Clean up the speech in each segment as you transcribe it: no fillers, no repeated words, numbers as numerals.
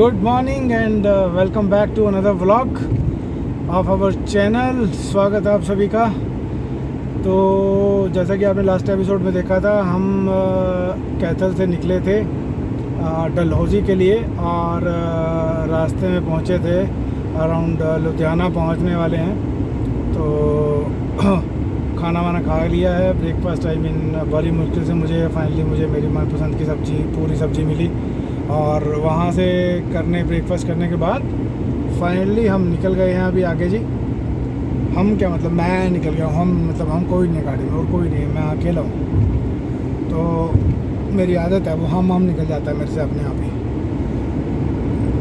Good morning and welcome back to another vlog of our channel. स्वागत है आप सभी का। तो जैसा कि आपने लास्ट एपिसोड में देखा था, हम कैथल से निकले थे डलहौजी के लिए और रास्ते में पहुंचे थे अराउंड लुधियाना पहुंचने वाले हैं। तो खाना वाना खा लिया है, ब्रेकफास्ट। आई मीन बड़ी मुश्किल से मुझे मेरी मनपसंद की सब्ज़ी, पूरी सब्ज़ी मिली और वहाँ से ब्रेकफास्ट करने के बाद फाइनली हम निकल गए हैं अभी आगे जी। हम क्या मतलब, मैं निकल गया हूँ। हम कोई नहीं गाड़ी में और कोई नहीं, मैं अकेला हूँ। तो मेरी आदत है वो हम निकल जाता है मेरे से अपने आप ही।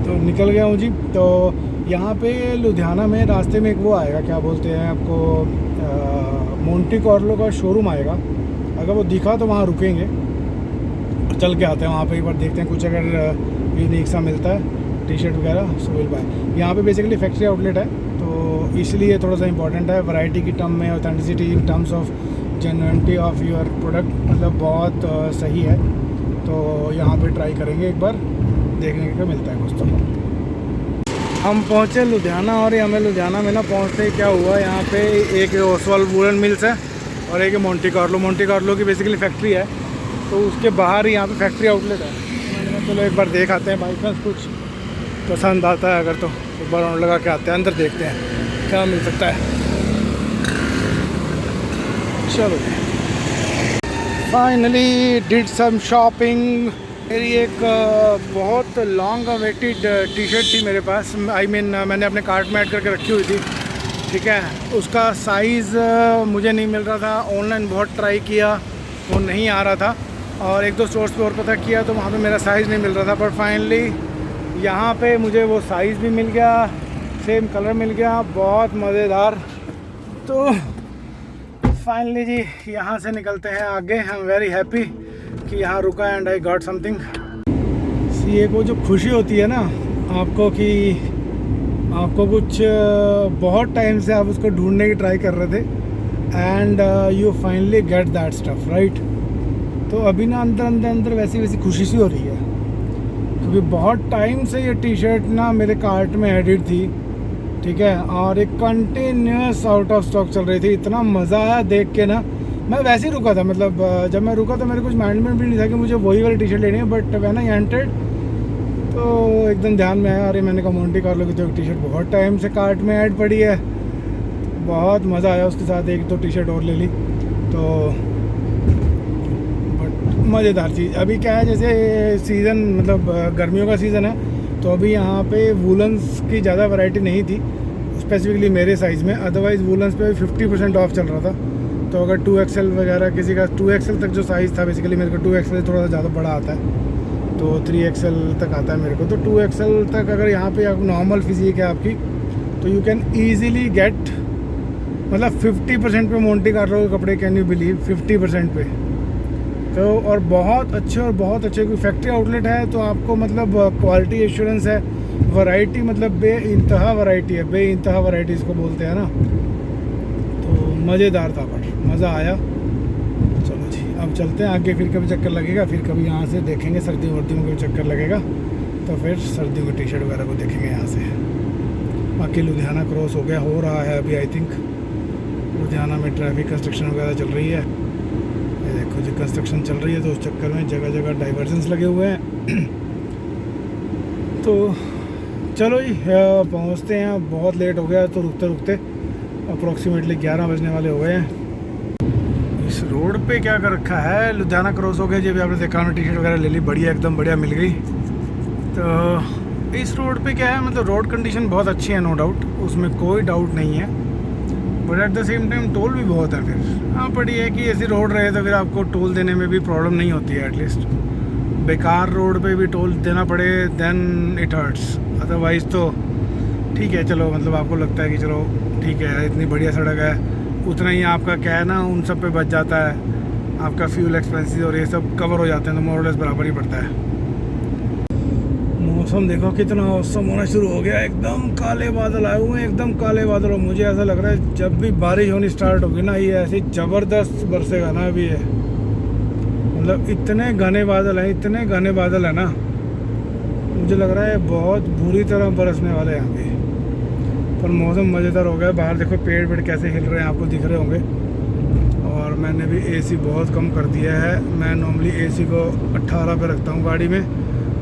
तो निकल गया हूँ जी। तो यहाँ पे लुधियाना में रास्ते में एक वो आएगा, क्या बोलते हैं आपको, मोंटी कार्लो का शोरूम आएगा। अगर वो दिखा तो वहाँ रुकेंगे, चल के आते हैं वहाँ पे, एक बार देखते हैं कुछ अगर यूनिक सा मिलता है, टी शर्ट वगैरह, सो विल बाय। यहाँ पे बेसिकली फैक्ट्री आउटलेट है, तो इसलिए थोड़ा सा इंपॉर्टेंट है वैरायटी की टर्म में। Authenticity in terms of genuinity of your product मतलब बहुत सही है। तो यहाँ पे ट्राई करेंगे एक बार, देखने का मिलता है कुछ। तो हम पहुँचे लुधियाना और हमें लुधियाना में ना पहुँचते ही क्या हुआ, यहाँ पे एक ओसवाल वुलन मिल्स है और एक मोंटी कार्लो की बेसिकली फैक्ट्री है। तो उसके बाहर ही यहाँ पे फैक्ट्री आउटलेट है। मैंने कहा चलो एक बार देख आते हैं, बाई चांस कुछ पसंद आता है अगर तो एक बार राउंड लगा के आते हैं, अंदर देखते हैं क्या मिल सकता है। चलो फाइनली डिड सम शॉपिंग। मेरी एक बहुत लॉन्ग अवेटेड टी शर्ट थी मेरे पास, आई मीन मैंने अपने कार्ट में ऐड करके रखी हुई थी, ठीक है। उसका साइज़ मुझे नहीं मिल रहा था, ऑनलाइन बहुत ट्राई किया, वो नहीं आ रहा था और एक दो स्टोर्स पे और पता किया तो वहाँ पे मेरा साइज़ नहीं मिल रहा था। पर फाइनली यहाँ पे मुझे वो साइज़ भी मिल गया, सेम कलर मिल गया, बहुत मज़ेदार। तो फाइनली जी यहाँ से निकलते हैं आगे। आई एम वेरी हैप्पी कि यहाँ रुका एंड आई गॉट समथिंग। ये वो जो खुशी होती है ना आपको कि आपको कुछ बहुत टाइम से आप उसको ढूंढने की ट्राई कर रहे थे and you finally get that stuff, right. तो अभी ना अंदर वैसी खुशी सी हो रही है, क्योंकि बहुत टाइम से ये टी शर्ट ना मेरे कार्ट में एडिट थी, ठीक है, और एक कंटिन्यूस आउट ऑफ स्टॉक चल रही थी। इतना मज़ा आया देख के ना, मैं वैसे ही रुका था, मतलब जब मैं रुका तो मेरे कुछ माइंड में भी नहीं था कि मुझे वही वाली टी शर्ट लेनी है। बट व्हेन आई एंटर्ड तो एकदम ध्यान में आया, अरे मैंने कहा मोंटी कार्लो की तो एक टी शर्ट बहुत टाइम से कार्ट में ऐड पड़ी है। बहुत मज़ा आया, उसके साथ एक दो टी शर्ट और ले ली। तो बट मज़ेदार चीज़ अभी क्या है, जैसे सीज़न मतलब गर्मियों का सीज़न है, तो अभी यहाँ पे वूलन्स की ज़्यादा वैरायटी नहीं थी स्पेसिफिकली मेरे साइज़ में। अदरवाइज़ वूलन्स पे 50% ऑफ चल रहा था। तो अगर 2XL वगैरह किसी का 2XL तक जो साइज़ था, बेसिकली मेरे को 2XL थोड़ा सा ज़्यादा बड़ा आता है, तो 3XL तक आता है मेरे को। तो 2XL तक अगर यहाँ पे नॉर्मल फिजिक है आपकी, तो यू कैन ईज़िली गेट मतलब 50% पे मोंटी कार्लो के कपड़े, कैन यू बिलीव, 50% पे। तो और बहुत अच्छे कोई फैक्ट्री आउटलेट है, तो आपको मतलब क्वालिटी एश्योरेंस है, वैरायटी मतलब बेइंतहा वैरायटी है, बेइंतहा वैरायटी इसको बोलते हैं ना। तो मज़ेदार था, बट मज़ा आया। चलो जी अब चलते हैं आगे, फिर कभी चक्कर लगेगा, फिर कभी यहाँ से देखेंगे सर्दियों वर्दियों में चक्कर लगेगा तो फिर सर्दियों की टी शर्ट वगैरह को देखेंगे यहाँ से। बाकी लुधियाना क्रॉस हो रहा है अभी। आई थिंक लुधियाना में ट्रैफिक कंस्ट्रक्शन वगैरह चल रही है, ये देखो जी कंस्ट्रक्शन चल रही है, तो उस चक्कर में जगह जगह डाइवर्जन्स लगे हुए हैं। तो चलो जी पहुँचते हैं, बहुत लेट हो गया, तो रुकते अप्रॉक्सीमेटली 11 बजने वाले हो गए हैं। इस रोड पे क्या कर रखा है, लुधियाना क्रॉस हो गया जी। अभी आपने देखा, टी शर्ट वगैरह ले ली, बढ़िया एकदम बढ़िया मिल गई। तो इस रोड पे क्या है, मतलब रोड कंडीशन बहुत अच्छी है, नो डाउट, उसमें कोई डाउट नहीं है। But at the same time toll भी बहुत है फिर। हाँ बट ये है कि ऐसी रोड रहे तो फिर आपको टोल देने में भी प्रॉब्लम नहीं होती है। एटलीस्ट बेकार रोड पे भी टोल देना पड़े देन इट हर्ट्स, अदरवाइज़ तो ठीक है। चलो मतलब आपको लगता है कि चलो ठीक है, इतनी बढ़िया सड़क है, उतना ही आपका क्या है ना, उन सब पे बच जाता है, आपका फ्यूल एक्सपेंसेस और ये सब कवर हो जाते हैं, तो मोर लेस बराबर ही पड़ता है। मौसम देखो कितना औसम होना शुरू हो गया, एकदम काले बादल आए हुए हैं, एकदम काले बादल। और मुझे ऐसा लग रहा है जब भी बारिश होनी स्टार्ट होगी ना, ये ऐसे ज़बरदस्त बरसेगा ना अभी ये, मतलब इतने घने बादल हैं, इतने घने बादल है ना, मुझे लग रहा है बहुत बुरी तरह बरसने वाला है यहाँ पे। पर मौसम मज़ेदार हो गया। बाहर देखो पेड़ वेड़ कैसे हिल रहे हैं, आपको दिख रहे होंगे। और मैंने भी एसी बहुत कम कर दिया है। मैं नॉर्मली एसी को 18 पे रखता हूँ गाड़ी में,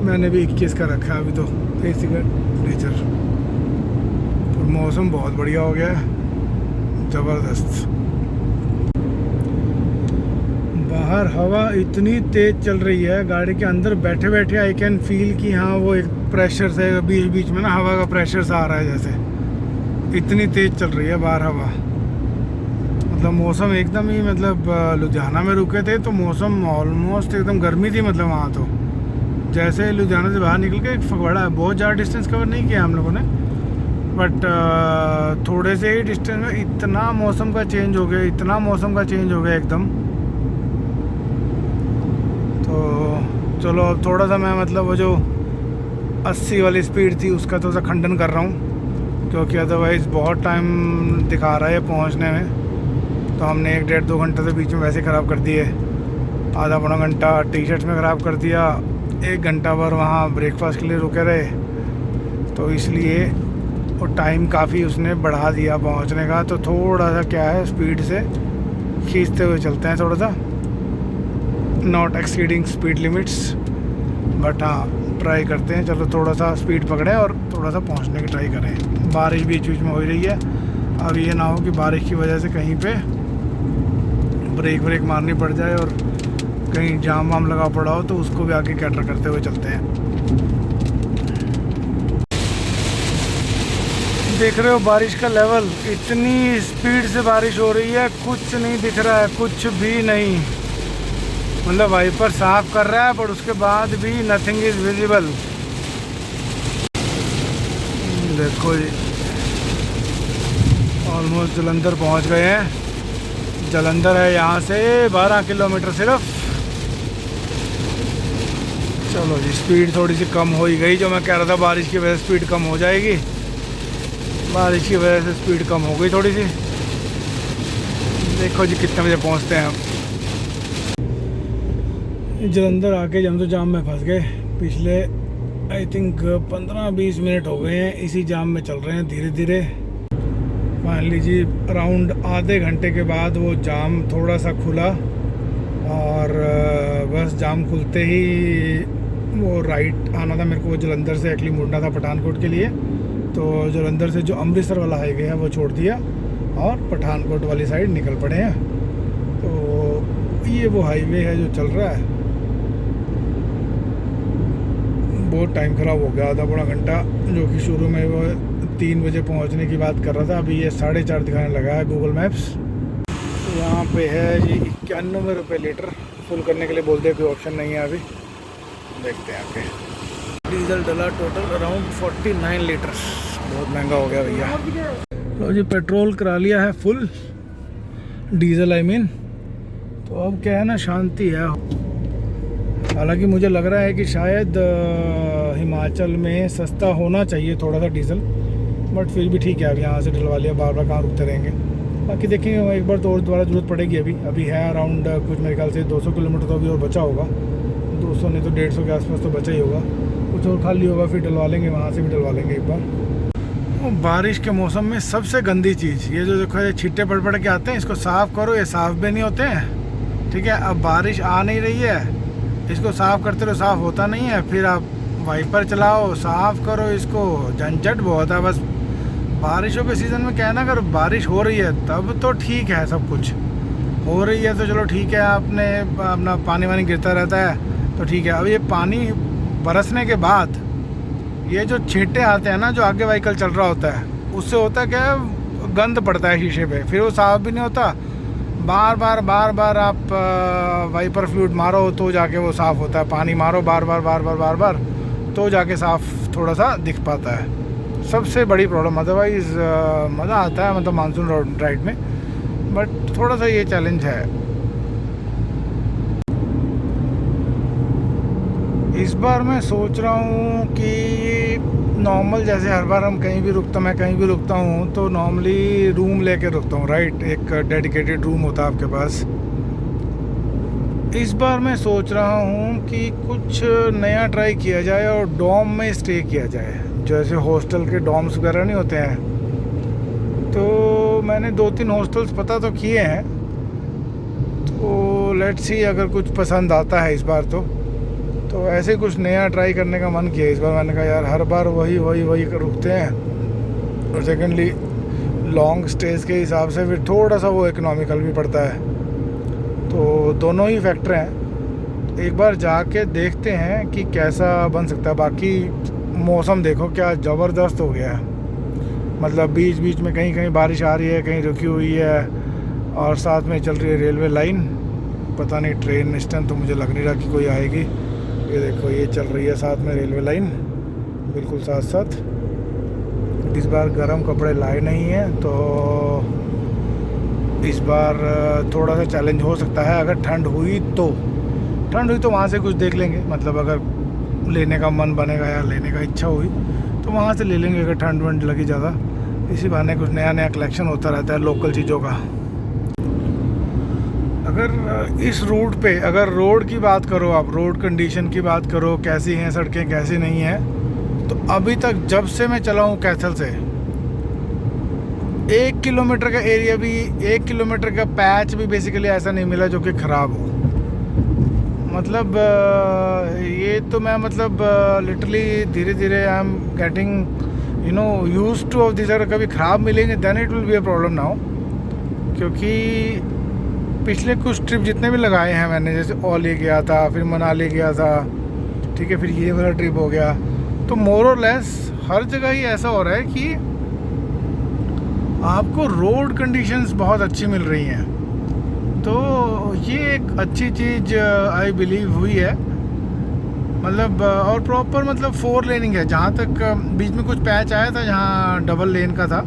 मैंने भी 21 का रखा है अभी तो एसी का टेम्परेचर। तो मौसम बहुत बढ़िया हो गया है, ज़बरदस्त। बाहर हवा इतनी तेज़ चल रही है, गाड़ी के अंदर बैठे बैठे आई कैन फील कि हाँ वो एक प्रेशर से बीच बीच में ना हवा का प्रेशर सा आ रहा है, जैसे इतनी तेज़ चल रही है बाहर हवा। मतलब मौसम एकदम ही, मतलब लुधियाना में रुके थे तो मौसम ऑलमोस्ट एकदम गर्मी थी। मतलब वहाँ तो जैसे लुधियाना से बाहर निकल के एक फगवाड़ा है, बहुत ज़्यादा डिस्टेंस कवर नहीं किया हम लोगों ने, बट थोड़े से ही डिस्टेंस में इतना मौसम का चेंज हो गया, इतना मौसम का चेंज हो गया एकदम। तो चलो अब थोड़ा सा मैं मतलब वो जो 80 वाली स्पीड थी उसका थोड़ा सा खंडन कर रहा हूँ, क्योंकि अदरवाइज़ बहुत टाइम दिखा रहा है पहुँचने में। तो हमने 1-1.5-2 घंटे से बीच में वैसे ख़राब कर दिए, आधा पौना घंटा टी शर्ट्स में ख़राब कर दिया, 1 घंटा भर वहाँ ब्रेकफास्ट के लिए रुके रहे, तो इसलिए वो टाइम काफ़ी उसने बढ़ा दिया पहुँचने का। तो थोड़ा सा क्या है, स्पीड से खींचते हुए चलते हैं थोड़ा सा, not exceeding speed limits, but हाँ ट्राई करते हैं। चलो थोड़ा सा स्पीड पकड़ें और थोड़ा सा पहुँचने की ट्राई करें। बारिश बीच बीच में हो रही है, अब ये ना हो कि बारिश की वजह से कहीं पे ब्रेक मारनी पड़ जाए और कहीं जाम वाम लगा पड़ा हो, तो उसको भी आगे कैटर करते हुए चलते हैं। देख रहे हो बारिश का लेवल, इतनी स्पीड से बारिश हो रही है, कुछ नहीं दिख रहा है, कुछ भी नहीं। मतलब वाइपर साफ कर रहा है पर उसके बाद भी नथिंग इज विजिबल। देखो जी ऑलमोस्ट जलंधर पहुंच गए हैं। जलंधर है यहाँ से 12 किलोमीटर सिर्फ। चलो जी स्पीड थोड़ी सी कम हो ही गई, जो मैं कह रहा था बारिश की वजह से स्पीड कम हो जाएगी, बारिश की वजह से स्पीड कम हो गई थोड़ी सी। देखो जी कितने बजे पहुँचते हैं हम। जलंधर आके हम तो जाम में फंस गए। पिछले आई थिंक 15-20 मिनट हो गए हैं इसी जाम में चल रहे हैं धीरे धीरे। मान लीजिए अराउंड आधे घंटे के बाद वो जाम थोड़ा सा खुला, और बस जाम खुलते ही वो राइट आना था मेरे को, जलंधर से एक्चुअली मुड़ना था पठानकोट के लिए। तो जलंधर से जो अमृतसर वाला हाईवे है वो छोड़ दिया और पठानकोट वाली साइड निकल पड़े हैं। तो ये वो हाईवे है जो चल रहा है। बहुत टाइम ख़राब हो गया, आधा पौना घंटा, जो कि शुरू में वो 3 बजे पहुंचने की बात कर रहा था, अभी ये 4:30 दिखाने लगा है गूगल मैप्स। तो यहाँ पे है जी 91 रुपये लीटर। फुल करने के लिए बोल दिया, कोई ऑप्शन नहीं है अभी, देखते हैं आगे। डीजल डला टोटल अराउंड 49 लीटर, बहुत महंगा हो गया भैया। लो जी पेट्रोल करा लिया है फुल, डीजल आई मीन। तो अब क्या है ना, शांति है। हालांकि मुझे लग रहा है कि शायद हिमाचल में सस्ता होना चाहिए थोड़ा सा डीजल, बट फिर भी ठीक है। अब यहाँ से डलवा लिया, बार बार कहाँ रुकते रहेंगे। बाकी देखेंगे एक बार तो और दोबारा ज़रूरत पड़ेगी। अभी है अराउंड कुछ मेरे ख्याल से 200 किलोमीटर तो अभी और बचा होगा, 200 नहीं तो 150 के आसपास तो बचा ही होगा। कुछ और खाली होगा फिर डलवा लेंगे, वहाँ से भी डलवा लेंगे एक बार। बारिश के मौसम में सबसे गंदी चीज़ ये जो देखो, ये छिट्टे पड़ के आते हैं, इसको साफ़ करो, ये साफ़ भी नहीं होते हैं। ठीक है, अब बारिश आ नहीं रही है, इसको साफ़ करते रहो, साफ़ होता नहीं है। फिर आप वाइपर चलाओ, साफ़ करो, इसको झंझट बहुत है। बस बारिशों के सीज़न में क्या है ना, अगर बारिश हो रही है तब तो ठीक है, सब कुछ हो रही है तो चलो ठीक है, आपने अपना पानी वानी गिरता रहता है तो ठीक है। अब ये पानी बरसने के बाद ये जो छींटे आते हैं ना, जो आगे व्हीकल चल रहा होता है, उससे होता है क्या, गंद पड़ता है शीशे पे, फिर वो साफ़ भी नहीं होता। बार बार आप वाइपर फ्लूइड मारो तो जाके वो साफ़ होता है। पानी मारो बार बार तो जाके साफ़ थोड़ा सा दिख पाता है। सबसे बड़ी प्रॉब्लम, अदरवाइज़ मज़ा आता है मतलब मानसून राइड में, बट थोड़ा सा ये चैलेंज है। इस बार मैं सोच रहा हूँ कि नॉर्मल जैसे हर बार हम कहीं भी मैं कहीं भी रुकता हूँ तो नॉर्मली रूम लेके रुकता हूँ, राइट। एक डेडिकेटेड रूम होता है आपके पास, इस बार मैं सोच रहा हूँ कि कुछ नया ट्राई किया जाए और डॉम में स्टे किया जाए, जैसे हॉस्टल के डॉम्स वगैरह नहीं होते हैं। तो मैंने 2-3 हॉस्टल्स पता तो किए हैं, तो लेट्स सी अगर कुछ पसंद आता है इस बार तो ऐसे कुछ नया ट्राई करने का मन किया इस बार। मैंने कहा यार हर बार वही रुकते हैं, और सेकेंडली लॉन्ग स्टेज के हिसाब से फिर थोड़ा सा वो इकोनॉमिकल भी पड़ता है, तो दोनों ही फैक्टर हैं। तो एक बार जाके देखते हैं कि कैसा बन सकता है। बाकी मौसम देखो क्या ज़बरदस्त हो गया है, मतलब बीच बीच में कहीं कहीं बारिश आ रही है, कहीं रुकी हुई है, और साथ में चल रही है रेलवे लाइन। पता नहीं ट्रेन इस टाइम तो मुझे लग नहीं रहा कि कोई आएगी। ये देखो ये चल रही है साथ में रेलवे लाइन बिल्कुल साथ साथ। इस बार गर्म कपड़े लाए नहीं हैं, तो इस बार थोड़ा सा चैलेंज हो सकता है। अगर ठंड हुई तो वहाँ से कुछ देख लेंगे, मतलब अगर लेने का मन बनेगा या लेने का इच्छा हुई तो वहाँ से ले लेंगे, अगर ठंड वंड लगी ज़्यादा। इसी बहाने कुछ नया नया कलेक्शन होता रहता है लोकल चीज़ों का। अगर इस रूट पे अगर रोड की बात करो, आप रोड कंडीशन की बात करो, कैसी हैं सड़कें कैसी नहीं हैं, तो अभी तक जब से मैं चला हूँ कैथल से 1 किलोमीटर का एरिया भी, 1 किलोमीटर का पैच भी बेसिकली ऐसा नहीं मिला जो कि ख़राब हो। मतलब ये तो मैं मतलब लिटरली धीरे धीरे I am getting used to of this. अगर कभी ख़राब मिलेंगे then it will be a problem now, क्योंकि पिछले कुछ ट्रिप जितने भी लगाए हैं मैंने, जैसे ओली गया था, फिर मनाली गया था, ठीक है, फिर ये वाला ट्रिप हो गया, तो मोर और लेस हर जगह ही ऐसा हो रहा है कि आपको रोड कंडीशंस बहुत अच्छी मिल रही हैं। तो ये एक अच्छी चीज़ आई बिलीव हुई है, मतलब और प्रॉपर मतलब 4 लेनिंग है। जहाँ तक बीच में कुछ पैच आया था जहाँ डबल लेन का था,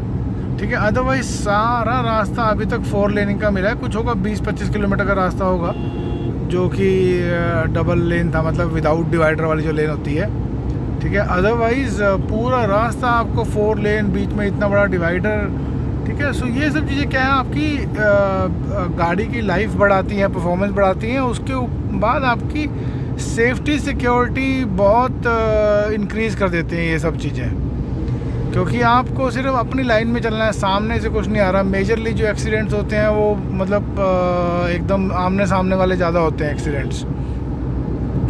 ठीक है, अदरवाइज सारा रास्ता अभी तक 4 लेनिंग का मिला है। कुछ होगा 20-25 किलोमीटर का रास्ता होगा जो कि डबल लेन था, मतलब विदाउट डिवाइडर वाली जो लेन होती है, ठीक है। अदरवाइज पूरा रास्ता आपको 4 लेन, बीच में इतना बड़ा डिवाइडर, ठीक है। सो ये सब चीज़ें क्या है, आपकी गाड़ी की लाइफ बढ़ाती हैं, परफॉर्मेंस बढ़ाती हैं। उसके बाद आपकी सेफ्टी सिक्योरिटी बहुत इंक्रीज़ कर देते हैं ये सब चीज़ें, क्योंकि आपको सिर्फ अपनी लाइन में चलना है, सामने से कुछ नहीं आ रहा। मेजरली जो एक्सीडेंट्स होते हैं वो मतलब एकदम आमने सामने वाले ज़्यादा होते हैं एक्सीडेंट्स।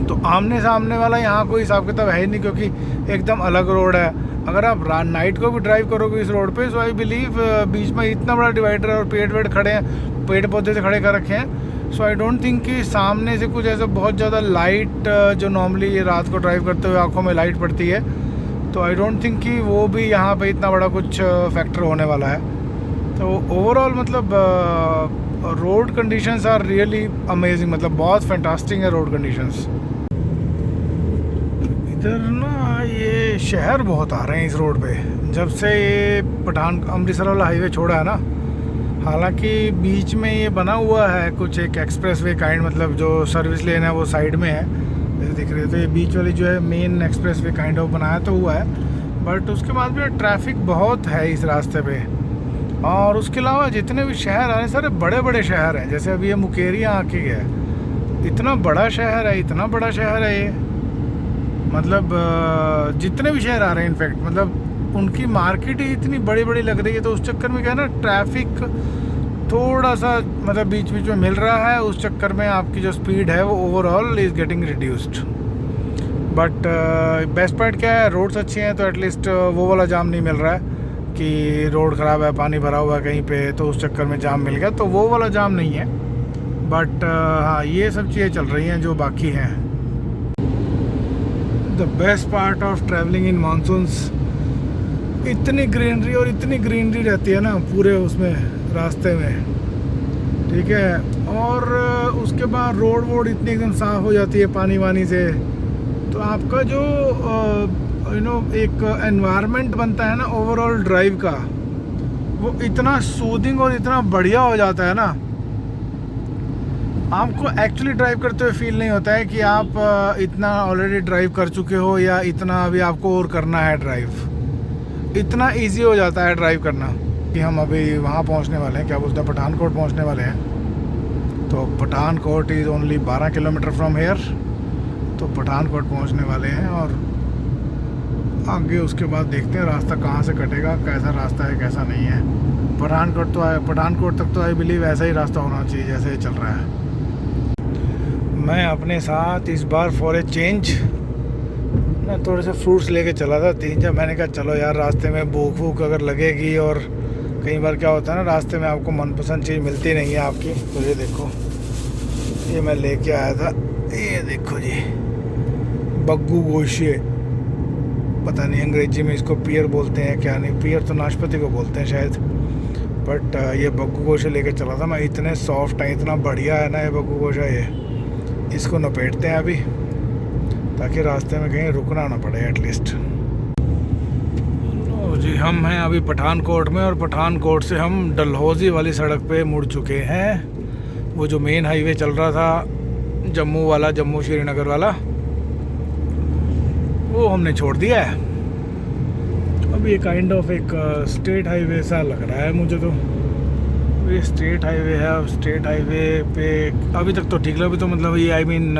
तो आमने सामने वाला यहाँ कोई हिसाब किताब है ही नहीं, क्योंकि एकदम अलग रोड है। अगर आप नाइट को भी ड्राइव करोगे इस रोड पे, सो आई बिलीव बीच में इतना बड़ा डिवाइडर और पेड़ वेड़ खड़े हैं, पेड़ पौधे से खड़े कर रखे हैं। सो आई डोंट थिंक कि सामने से कुछ ऐसा बहुत ज़्यादा लाइट, जो नॉर्मली रात को ड्राइव करते हुए आँखों में लाइट पड़ती है, तो आई डोंट थिंक कि वो भी यहाँ पे इतना बड़ा कुछ फैक्टर होने वाला है। तो ओवरऑल मतलब road conditions are really amazing, मतलब बहुत फैंटास्टिक है रोड कंडीशंस। इधर ना ये शहर बहुत आ रहे हैं इस रोड पे, जब से ये अमृतसर वाला हाईवे छोड़ा है ना। हालांकि बीच में ये बना हुआ है कुछ एक एक्सप्रेस वे काइंड, मतलब जो सर्विस लेन है वो साइड में है, जैसे दिख रहे। तो ये बीच वाली जो है main express way kind of बनाया तो हुआ है, बट उसके बाद भी ट्रैफिक बहुत है इस रास्ते पे। और उसके अलावा जितने भी शहर आ रहे हैं सारे बड़े बड़े शहर हैं, जैसे अभी ये मुकेरिया आके गया, इतना बड़ा शहर है, इतना बड़ा शहर है ये। मतलब जितने भी शहर आ रहे हैं इनफैक्ट, मतलब उनकी मार्केट ही इतनी बड़ी बड़ी लग रही है। तो उस चक्कर में क्या है ना, ट्रैफिक थोड़ा सा मतलब बीच बीच में मिल रहा है, उस चक्कर में आपकी जो स्पीड है वो overall is getting reduced. But best part क्या है, रोड्स अच्छे हैं तो एटलीस्ट वो वाला जाम नहीं मिल रहा है कि रोड ख़राब है, पानी भरा हुआ है कहीं पे, तो उस चक्कर में जाम मिल गया, तो वो वाला जाम नहीं है। बट हाँ, ये सब चीज़ें चल रही हैं जो बाकी हैं। The best part of travelling in monsoons, इतनी ग्रीनरी और इतनी ग्रीनरी रहती है ना पूरे उसमें रास्ते में, ठीक है। और उसके बाद रोड वोड इतनी एकदम साफ़ हो जाती है पानी वानी से, तो आपका जो एक एनवायरनमेंट बनता है ना ओवरऑल ड्राइव का, वो इतना सूदिंग और इतना बढ़िया हो जाता है ना, आपको एक्चुअली ड्राइव करते हुए फील नहीं होता है कि आप इतना ऑलरेडी ड्राइव कर चुके हो या इतना अभी आपको और करना है ड्राइव। इतना इजी हो जाता है ड्राइव करना कि हम अभी वहाँ पहुँचने वाले हैं, क्या बोलते हैं, पठानकोट पहुँचने वाले हैं। तो Pathankot is only 12 kilometre from here. तो पठानकोट पहुंचने वाले हैं और आगे उसके बाद देखते हैं रास्ता कहाँ से कटेगा, कैसा रास्ता है कैसा नहीं है। पठानकोट तक तो आई बिलीव ऐसा ही रास्ता होना चाहिए जैसे चल रहा है। मैं अपने साथ इस बार फॉर ए चेंज मैं थोड़े से फ्रूट्स लेके चला था 3-4। मैंने कहा चलो यार रास्ते में भूख वूख अगर लगेगी, और कई बार क्या होता है ना रास्ते में आपको मनपसंद चीज़ मिलती नहीं है आपकी। तो ये देखो ये मैं लेके आया था, ये देखो जी बग्गू गोशे, पता नहीं अंग्रेजी में इसको पियर बोलते हैं क्या नहीं, पियर तो नाशपाती को बोलते हैं शायद, बट ये बग्गू गोशे लेके चला था मैं। इतने सॉफ्ट है, इतना बढ़िया है ना ये बग्गू गोशा। ये इसको लपेटते हैं अभी ताकि रास्ते में कहीं रुकना ना पड़े एटलीस्ट। जी हम हैं अभी पठानकोट में, और पठानकोट से हम डलहौजी वाली सड़क पे मुड़ चुके हैं। वो जो मेन हाईवे चल रहा था जम्मू वाला, जम्मू श्रीनगर वाला, वो हमने छोड़ दिया है। अब ये काइंड ऑफ एक स्टेट हाईवे सा लग रहा है मुझे। तो ये स्टेट हाईवे है। अब स्टेट हाईवे पे अभी तक तो ठीक लगा। अभी तो मतलब ये आई मीन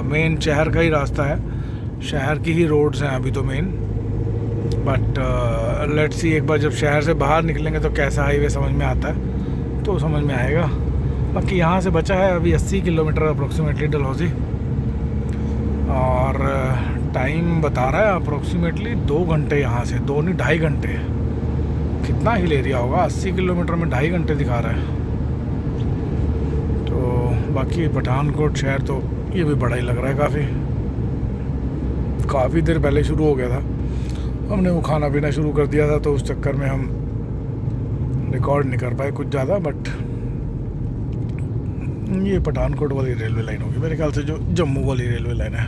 मेन शहर का ही रास्ता है, शहर की ही रोड्स हैं अभी तो मेन। बट लेट्स सी एक बार जब शहर से बाहर निकलेंगे तो कैसा हाईवे समझ में आता है तो समझ में आएगा। बाकी यहाँ से बचा है अभी 80 किलोमीटर अप्रोक्सीमेटली डलहौजी, और टाइम बता रहा है अप्रोक्सीमेटली 2 घंटे यहाँ से, 2 नहीं 2.5 घंटे। कितना हिल एरिया होगा, 80 किलोमीटर में 2.5 घंटे दिखा रहा है। तो बाकी पठानकोट शहर तो ये भी बड़ा ही लग रहा है, काफ़ी देर पहले शुरू हो गया था। हमने वो खाना पीना शुरू कर दिया था तो उस चक्कर में हम रिकॉर्ड नहीं कर पाए कुछ ज़्यादा। बट ये पठानकोट वाली रेलवे लाइन होगी मेरे ख्याल से, जो जम्मू वाली रेलवे लाइन है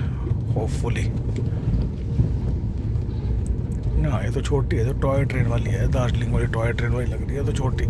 होपफुली। हाँ ये तो छोटी है, तो टॉय ट्रेन वाली है, दार्जिलिंग वाली टॉय ट्रेन वाली लग रही है तो छोटी।